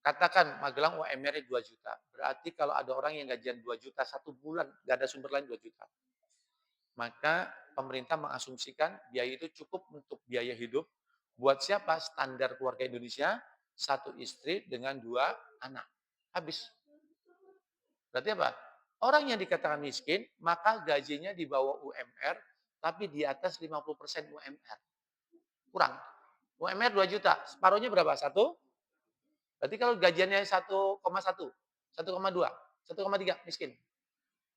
Katakan Magelang UMR-nya 2 juta. Berarti kalau ada orang yang gajian 2 juta 1 bulan, nggak ada sumber lain 2 juta. Maka pemerintah mengasumsikan biaya itu cukup untuk biaya hidup. Buat siapa? Standar keluarga Indonesia, 1 istri dengan 2 anak. Habis. Berarti apa? Orang yang dikatakan miskin, maka gajinya di bawah UMR, tapi di atas 50% UMR. Kurang. UMR 2 juta, separuhnya berapa? 1? Berarti kalau gajiannya 1,1, 1,2, 1,3 miskin.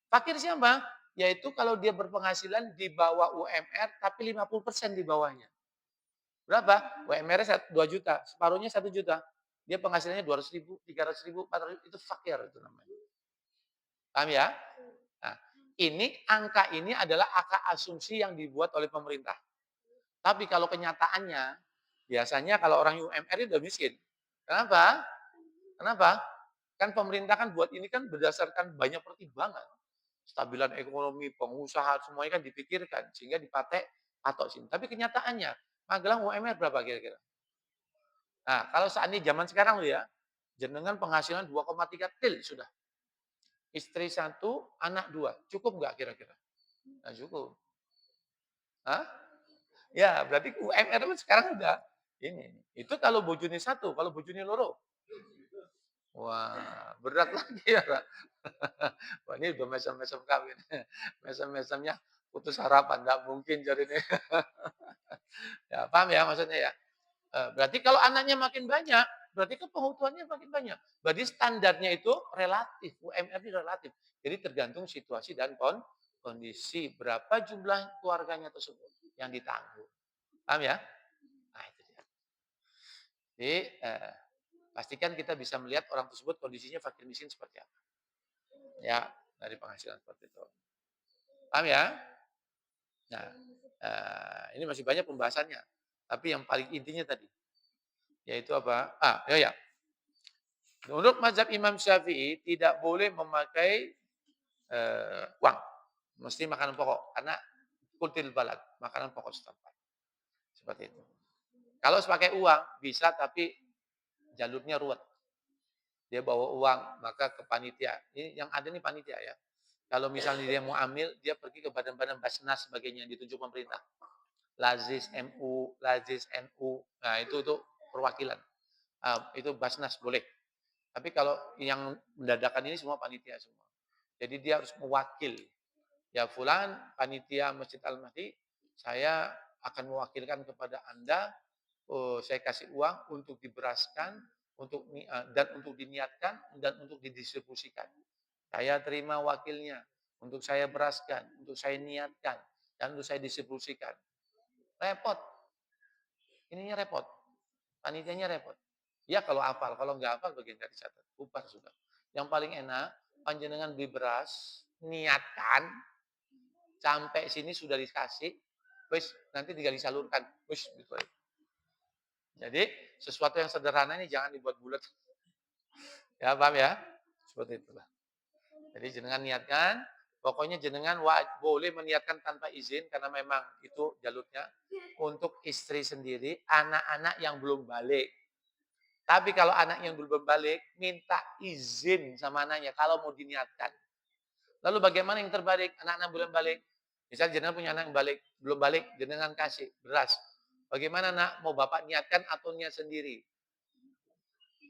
Fakir siapa? Yaitu kalau dia berpenghasilan di bawah UMR, tapi 50% di bawahnya. Berapa? UMR-nya 2 juta, separuhnya 1 juta. Dia penghasilannya 200 ribu, 300 ribu, 400 ribu, itu fakir itu namanya. Paham ya? Nah, angka ini adalah angka asumsi yang dibuat oleh pemerintah. Tapi kalau kenyataannya, biasanya kalau orang UMR itu udah miskin. Kenapa? Kenapa? Kan pemerintah kan buat ini kan berdasarkan banyak pertimbangan. Stabilan ekonomi, pengusaha, semuanya kan dipikirkan. Sehingga patok sini. Tapi kenyataannya, Magelang UMR berapa kira-kira? Nah, kalau seandainya zaman sekarang loh ya, jenengan penghasilan 2,3 triliun sudah. Istri 1, anak 2. Cukup nggak kira-kira? Nggak cukup. Hah? Ya, berarti UMR itu sekarang udah ini. Itu kalau bojone 1, kalau bojone loro. Wah, berat lagi ya, Pak. Wah, ini udah mesem-mesem kawin. Mesem-mesemnya putus harapan, nggak mungkin jadi ini. Ya, paham ya maksudnya ya? Berarti kalau anaknya makin banyak, berarti kebutuhannya makin banyak. Berarti standarnya itu relatif, UMR ini relatif. Jadi tergantung situasi dan kondisi berapa jumlah keluarganya tersebut yang ditanggung. Paham ya? Nah, itu dia. Jadi, pastikan kita bisa melihat orang tersebut kondisinya fakir miskin seperti apa. Ya, dari penghasilan seperti itu. Paham ya? Nah, ini masih banyak pembahasannya. Tapi yang paling intinya tadi, yaitu apa? Ya. Menurut mazhab Imam Syafi'i tidak boleh memakai uang. Mesti makanan pokok karena kultil balad, makanan pokok setempat. Seperti itu. Kalau pakai uang bisa tapi jalurnya ruwet. Dia bawa uang maka ke panitia. Ini yang ada nih panitia ya. Kalau misalnya dia mau ambil, dia pergi ke badan-badan Basnas sebagainya yang ditunjuk pemerintah. Lazis MU, Lazis NU. Nah, itu tuh perwakilan. Itu Basnas boleh. Tapi kalau yang mendadakan ini semua panitia semua. Jadi dia harus mewakil. Ya fulan, panitia Masjid Al-Mahdi, saya akan mewakilkan kepada Anda, saya kasih uang untuk diberaskan, dan untuk diniatkan, dan untuk didistribusikan. Saya terima wakilnya, untuk saya beraskan, untuk saya niatkan, dan untuk saya distribusikan. Repot. Ininya repot. Panitianya repot. Ya kalau hafal, kalau nggak hafal bagian dari catat. Upah sudah. Yang paling enak, panjenengan beli beras, niatkan, sampai sini sudah dikasih, wis nanti tinggal disalurkan. Wis gitu aja. Jadi sesuatu yang sederhana ini jangan dibuat bulat. Ya paham ya? Seperti itulah. Jadi jenengan niatkan, pokoknya jenengan boleh meniatkan tanpa izin karena memang itu jalurnya untuk istri sendiri, anak-anak yang belum balik. Tapi kalau anak yang belum balik, minta izin sama anaknya kalau mau diniatkan. Lalu bagaimana yang terbalik? Anak-anak belum balik. Misal jenengan punya anak yang belum balik, jenengan kasih beras. Bagaimana nak? Mau bapak niatkan atau niat sendiri?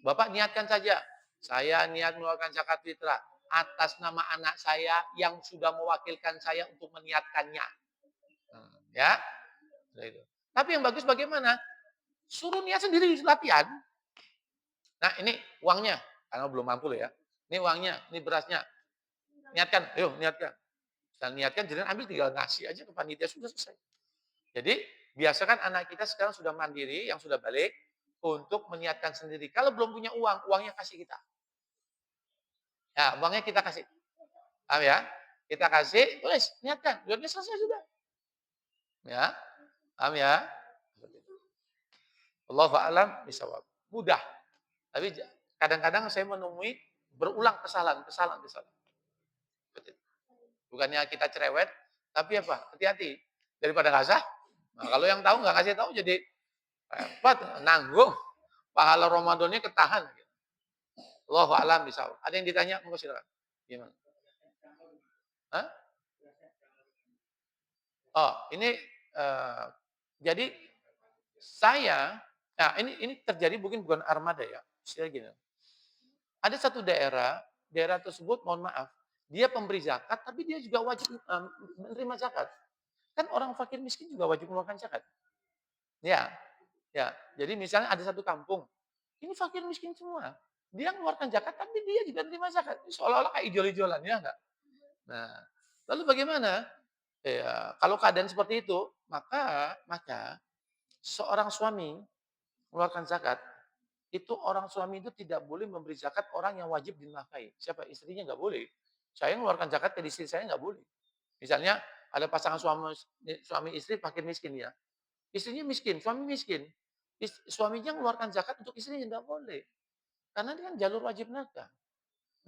Bapak niatkan saja. Saya niat mengeluarkan zakat fitrah atas nama anak saya yang sudah mewakilkan saya untuk meniatkannya. Ya, itu. Tapi yang bagus bagaimana? Suruh niat sendiri latihan. Nah ini uangnya, karena belum mampu loh ya. Ini uangnya, ini berasnya. Niatkan, ayo niatkan. Dan niatkan jangan ambil tinggal ngasih aja ke panitia sudah selesai. Jadi biasakan anak kita sekarang sudah mandiri yang sudah balik untuk meniatkan sendiri. Kalau belum punya uang, uangnya kasih kita. Ya, uangnya kita kasih. Paham ya? Kita kasih, tulis, niatkan. Uangnya selesai sudah. Ya, paham ya? Allahu a'lam bishawab. Mudah. Tapi kadang-kadang saya menemui berulang kesalahan. Bukannya kita cerewet, tapi apa? Hati-hati. Daripada nggak sah. Nah, kalau yang tahu nggak kasih tahu jadi repot, nanggung. Pahala Ramadannya ketahan. Allahu a'lam bishawab. Ada yang ditanya? Monggo silakan. Gimana? Hah? Oh, ini jadi saya, nah ini terjadi mungkin bukan armada ya. Istilah gini. Ada satu daerah tersebut mohon maaf, dia pemberi zakat tapi dia juga wajib menerima zakat. Kan orang fakir miskin juga wajib mengeluarkan zakat. Ya, ya. Jadi misalnya ada satu kampung, ini fakir miskin semua. Dia mengeluarkan zakat tapi dia juga menerima zakat. Seolah-olah kayak ijol-ijolan ya enggak? Nah, lalu bagaimana? Ya, kalau keadaan seperti itu, maka seorang suami mengeluarkan zakat, itu orang suami itu tidak boleh memberi zakat orang yang wajib dinafkahi. Siapa? Istrinya nggak boleh. Saya mengeluarkan zakat ke istri saya nggak boleh. Misalnya ada pasangan suami istri fakir miskin ya. Istrinya miskin, suami miskin. Suaminya mengeluarkan zakat untuk istrinya nggak boleh. Karena dia kan jalur wajib nafkah.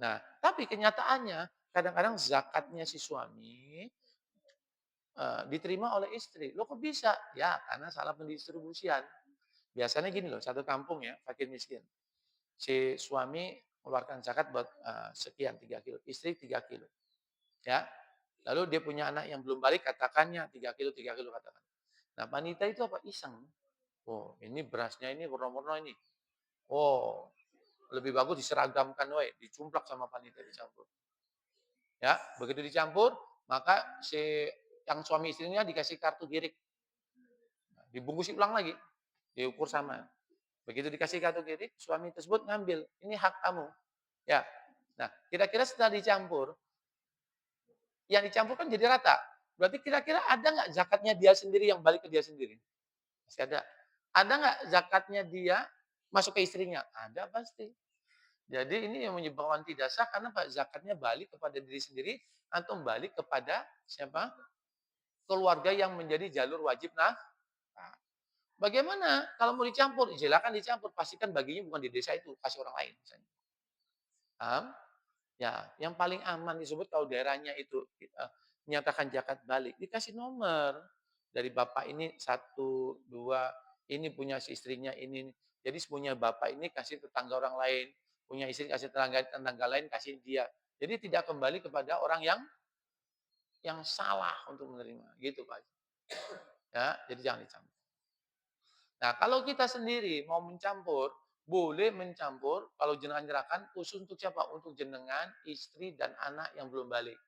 Nah, tapi kenyataannya kadang-kadang zakatnya si suami diterima oleh istri. Loh kok bisa? Ya, karena salah pendistribusian. Biasanya gini loh, satu kampung ya, fakir miskin. Si suami mengeluarkan zakat buat sekian 3 kilo, istri 3 kilo. Ya. Lalu dia punya anak yang belum balik, katakannya 3 kilo katakan. Nah, wanita itu apa? Iseng. Oh, ini berasnya ini warna-warna ini. Oh, lebih bagus diseragamkan we, dicumplak sama panitia dicampur. Ya, begitu dicampur, maka si yang suami istrinya dikasih kartu girik. Dibungkusin ulang lagi, diukur sama. Begitu dikasih kartu kredit, suami tersebut ngambil, ini hak kamu. Ya. Nah, kira-kira setelah dicampur, yang dicampur kan jadi rata. Berarti kira-kira ada nggak zakatnya dia sendiri yang balik ke dia sendiri? Pasti ada. Ada nggak zakatnya dia masuk ke istrinya? Ada pasti. Jadi ini yang menyebabkan tidak sah karena Pak zakatnya balik kepada diri sendiri atau balik kepada siapa? keluarga yang menjadi jalur wajib nah. Nah, bagaimana kalau mau dicampur? Silakan dicampur, pastikan baginya bukan di desa itu, kasih orang lain misalnya. Paham? Ya, yang paling aman disebut kalau daerahnya itu menyatakan zakat balik, dikasih nomor. Dari bapak ini satu 2 ini punya si istrinya ini. Jadi punya bapak ini kasih tetangga orang lain, punya istri kasih tetangga lain kasih dia. Jadi tidak kembali kepada orang yang salah untuk menerima, gitu Pak. Ya, jadi jangan dicampur. Nah, kalau kita sendiri mau mencampur, boleh mencampur kalau jenengan nyerahkan khusus untuk siapa? Untuk jenengan, istri dan anak yang belum balik.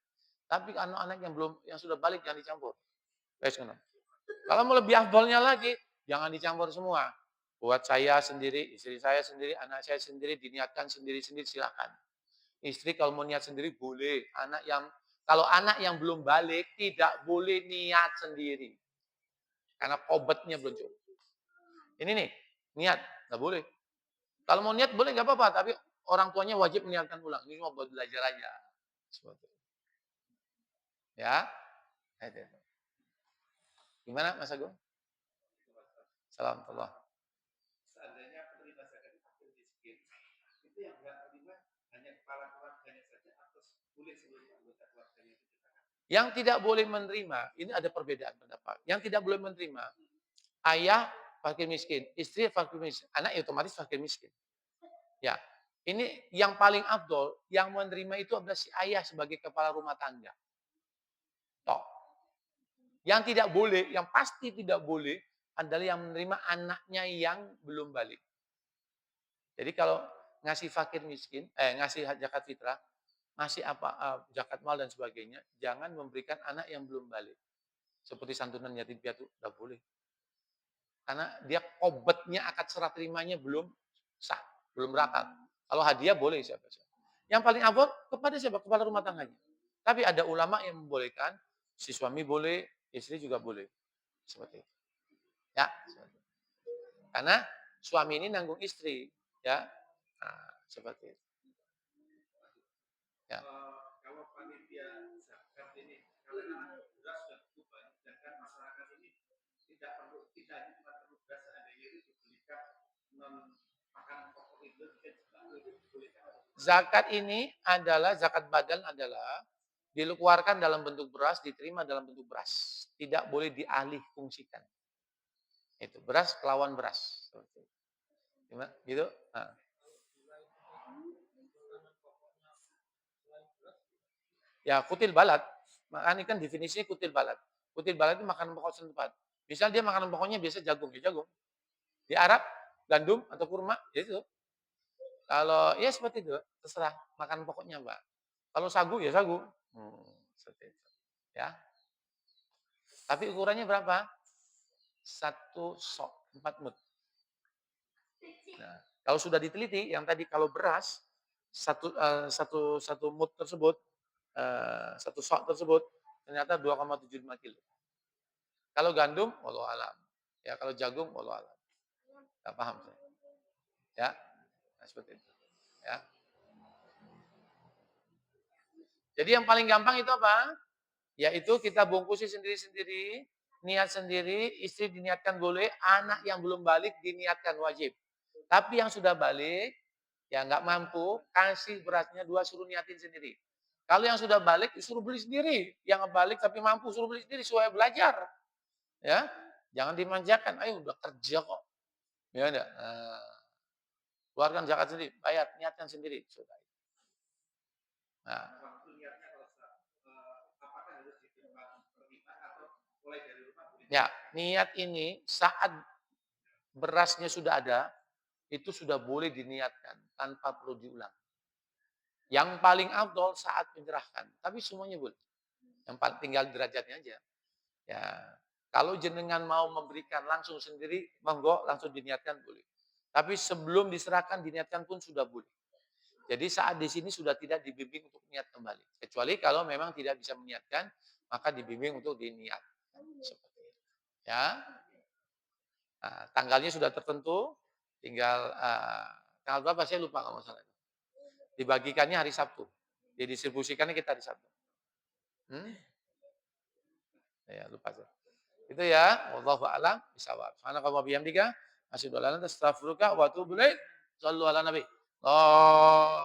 Tapi anak-anak yang sudah balik jangan dicampur. Wes ngono. Kalau mau lebih afdolnya lagi, jangan dicampur semua. Buat saya sendiri, istri saya sendiri, anak saya sendiri, diniatkan sendiri-sendiri silakan. Istri kalau mau niat sendiri boleh. Kalau anak yang belum balik tidak boleh niat sendiri. Karena kobatnya belum cukup. Ini nih, niat, nggak boleh. Kalau mau niat boleh nggak apa-apa, tapi orang tuanya wajib meniatkan ulang. Ini cuma buat belajar aja. Seperti itu. Ya, itu. Gimana Mas Agung? Salam Allah. Seandainya penerima zakat itu fakir miskin, itu yang nggak terima hanya kepala keluarganya saja atau boleh seluruh anggota keluarganya itu juga? Yang tidak boleh menerima, ini ada perbedaan pendapat. Yang tidak boleh menerima, ayah fakir miskin, istri fakir miskin, anak ya otomatis fakir miskin. Ya, ini yang paling afdol, yang menerima itu adalah si ayah sebagai kepala rumah tangga. Toh. Yang tidak boleh, yang pasti tidak boleh adalah yang menerima anaknya yang belum balik. Jadi kalau ngasih fakir miskin, ngasih zakat fitrah, ngasih apa zakat mal dan sebagainya, jangan memberikan anak yang belum balik. Seperti santunan yatim piatu, tidak boleh. Karena dia kobatnya akad serah terimanya belum sah, belum berakal. Kalau hadiah boleh siapa. Yang paling abot kepada siapa? Kepala rumah tangganya. Tapi ada ulama yang membolehkan, si suami boleh, istri juga boleh. Seperti itu. Ya, seperti itu. Karena suami ini nanggung istri, ya. Nah, seperti itu. Ya. Kalau panitia zakat ini, karena beras sudah cukup banyak, sedangkan masyarakat ini tidak hanya cuma perlu beras, seandainya itu dibelikan non makanan pokok itu dibolehkan. Zakat ini adalah zakat badan adalah dikeluarkan dalam bentuk beras, diterima dalam bentuk beras, tidak boleh dialih fungsikan. Itu beras lawan beras. Gimana? Gitu? Nah. Ya, kutil balat. Makanya kan definisinya kutil balat. Kutil balat itu makanan pokok setempat. Misal dia makanan pokoknya biasa jagung, ya jagung. Di Arab, gandum atau kurma, ya itu. Kalau ya seperti itu, terserah makanan pokoknya, Mbak. Kalau sagu, ya sagu. Seperti itu. Ya. Tapi ukurannya berapa? 1 sok, 4 mut. Nah, kalau sudah diteliti, yang tadi kalau beras, satu mut tersebut, 1 sok tersebut, ternyata 2,75 kilo. Kalau gandum, wallahu alam. Ya, kalau jagung, wallahu alam. Nggak paham saya. Ya, nah, seperti itu. Ya. Jadi yang paling gampang itu apa? Yaitu kita bungkusi sendiri-sendiri, niat sendiri, istri diniatkan boleh, anak yang belum balik diniatkan wajib. Tapi yang sudah balik, ya nggak mampu, kasih berasnya 2, suruh niatin sendiri. Kalau yang sudah balik, suruh beli sendiri. Yang balik tapi mampu, suruh beli sendiri, supaya belajar. Ya, jangan dimanjakan. Ayo udah kerja kok. Ya enggak? Nah, keluarkan zakat sendiri, bayar, niatkan sendiri. Nah, ya, niat ini saat berasnya sudah ada, itu sudah boleh diniatkan tanpa perlu diulang. Yang paling afdol saat menyerahkan, tapi semuanya boleh. Yang paling tinggal derajatnya aja. Ya, kalau jenengan mau memberikan langsung sendiri, monggo langsung diniatkan boleh. Tapi sebelum diserahkan diniatkan pun sudah boleh. Jadi saat di sini sudah tidak dibimbing untuk niat kembali. Kecuali kalau memang tidak bisa meniatkan, maka dibimbing untuk diniat. Seperti itu. Ya. Nah, tanggalnya sudah tertentu, tinggal tanggal berapa saya lupa kalau salah. Dibagikannya hari Sabtu. Didistribusikannya kita hari Sabtu. Ya, lupa saya. Itu ya, wallahu a'lam bishawab. Subhanakallahumma bihamdika asyhadu an la ilaha illa anta astaghfiruka wa atubu ilaik. Shallu ala nabi. Oh.